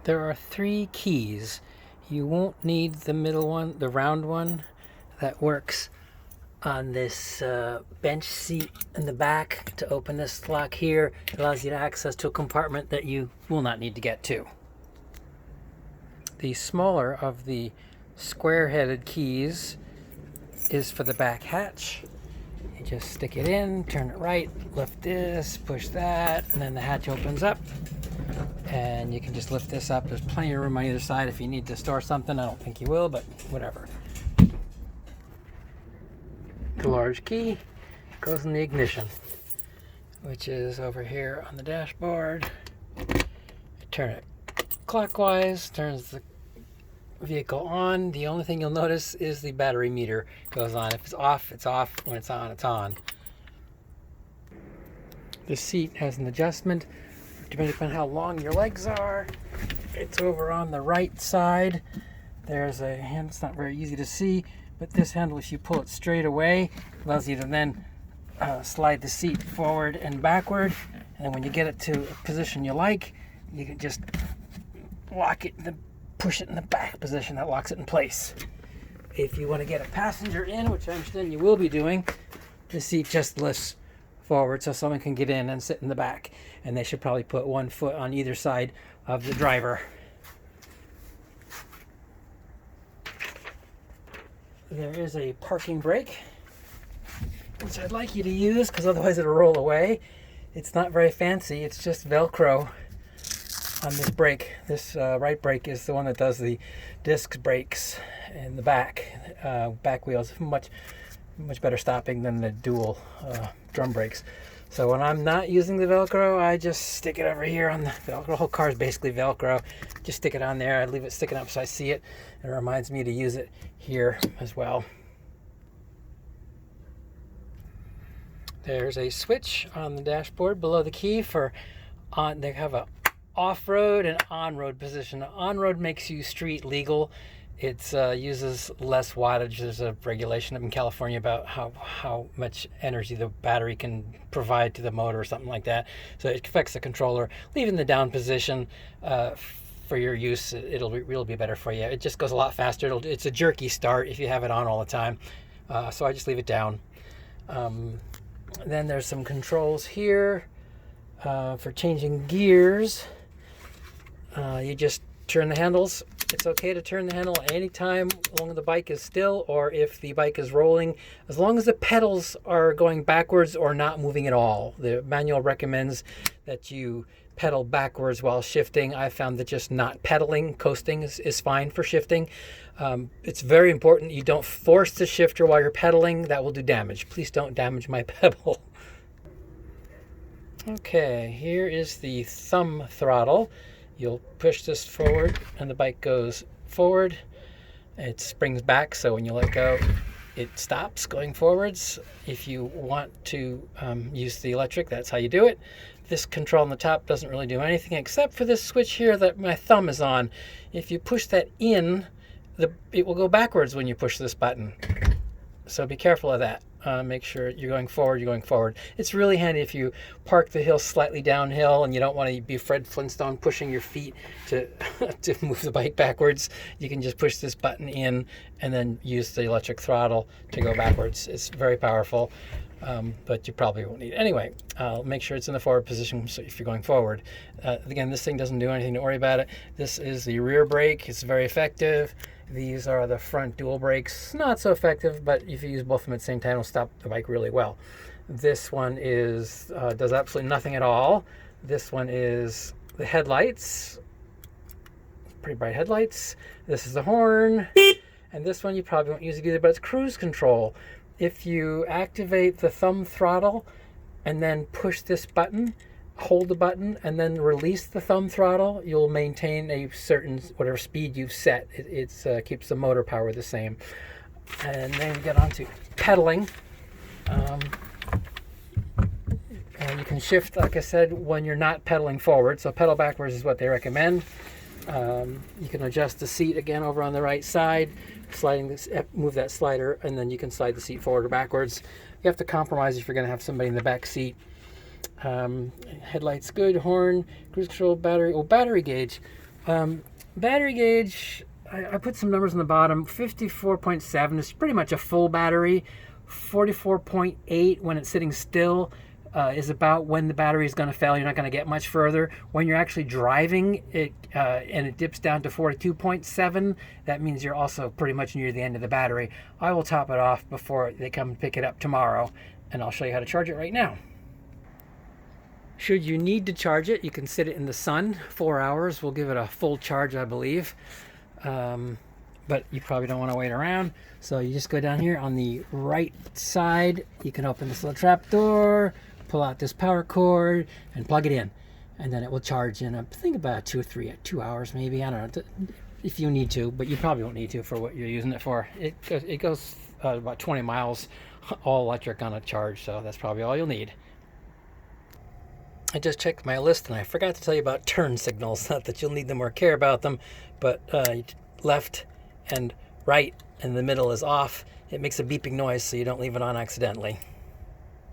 There are 3 keys. You won't need the middle one, the round one that works on this bench seat in the back to open this lock here. It allows you to access to a compartment that you will not need to get to. The smaller of the square-headed keys is for the back hatch. You just stick it in, turn it right, lift this, push that, and then the hatch opens up. And you can just lift this up. There's plenty of room on either side if you need to store something. I don't think you will, but whatever. The large key goes in the ignition, which is over here on the dashboard. Turn it clockwise, turns the vehicle on. The only thing you'll notice is the battery meter goes on. If it's off, it's off. When it's on, it's on. The seat has an adjustment depending upon how long your legs are. It's over on the right side. There's a hand, it's not very easy to see, but this handle, if you pull it straight away, allows you to then slide the seat forward and backward. And then when you get it to a position you like, you can just lock it, push it in the back position. That locks it in place. If you want to get a passenger in, which I understand you will be doing, the seat just lifts forward so someone can get in and sit in the back, and they should probably put one foot on either side of the driver. There is a parking brake, which I'd like you to use because otherwise it'll roll away. It's not very fancy, it's just Velcro on this brake. This right brake is the one that does the disc brakes in the back. Back wheels, much better stopping than the dual drum brakes. So when I'm not using the Velcro, I just stick it over here on the Velcro. The whole car is basically Velcro. Just stick it on there. I leave it sticking up so I see it. It reminds me to use it here as well. There's a switch on the dashboard below the key for on. They have a off-road and on-road position. On-road makes you street legal. It uses less wattage. There's a regulation up in California about how much energy the battery can provide to the motor or something like that. So it affects the controller. Leaving the down position for your use, it'll be better for you. It just goes a lot faster. It's a jerky start if you have it on all the time. So I just leave it down. Then there's some controls here for changing gears. You just turn the handles. It's okay to turn the handle anytime as long as the bike is still or if the bike is rolling, as long as the pedals are going backwards or not moving at all. The manual recommends that you pedal backwards while shifting. I found that just not pedaling, coasting is fine for shifting. It's very important you don't force the shifter while you're pedaling. That will do damage. Please don't damage my pedal. Okay, here is the thumb throttle. You'll push this forward and the bike goes forward. It springs back, so when you let go, it stops going forwards. If you want to use the electric, that's how you do it. This control on the top doesn't really do anything except for this switch here that my thumb is on. If you push that in, it will go backwards when you push this button. So be careful of that. Make sure you're going forward. It's really handy if you park the hill slightly downhill and you don't want to be Fred Flintstone pushing your feet to to move the bike backwards. You can just push this button in and then use the electric throttle to go backwards. It's very powerful, but you probably won't need it. Anyway, make sure it's in the forward position so if you're going forward. Again, this thing doesn't do anything, don't worry about it. This is the rear brake. It's very effective. These are the front dual brakes. Not so effective, but if you use both of them at the same time, it'll stop the bike really well. This one is does absolutely nothing at all. This one is the headlights. Pretty bright headlights. This is the horn. And this one you probably won't use it either, but it's cruise control. If you activate the thumb throttle and then push this button, hold the button and then release the thumb throttle, you'll maintain a certain whatever speed you've set. It keeps the motor power the same. And then we get on to pedaling. And you can shift, like I said, when you're not pedaling forward. So pedal backwards is what they recommend. You can adjust the seat again over on the right side, move that slider, and then you can slide the seat forward or backwards. You have to compromise if you're going to have somebody in the back seat. Headlights good, horn, cruise control, battery. Oh, battery gauge. Battery gauge, I put some numbers on the bottom. 54.7 is pretty much a full battery. 44.8 when it's sitting still is about when the battery is going to fail. You're not going to get much further. When you're actually driving it and it dips down to 42.7, that means you're also pretty much near the end of the battery. I will top it off before they come and pick it up tomorrow, and I'll show you how to charge it right now. Should you need to charge it, you can sit it in the sun. 4 hours will give it a full charge, I believe. But you probably don't want to wait around. So you just go down here on the right side. You can open this little trap door, pull out this power cord, and plug it in. And then it will charge in, I think, about 2 hours maybe. I don't know, if you need to, but you probably won't need to for what you're using it for. It goes about 20 miles all electric on a charge, so that's probably all you'll need. I just checked my list and I forgot to tell you about turn signals. Not that you'll need them or care about them, but left and right and the middle is off. It makes a beeping noise so you don't leave it on accidentally.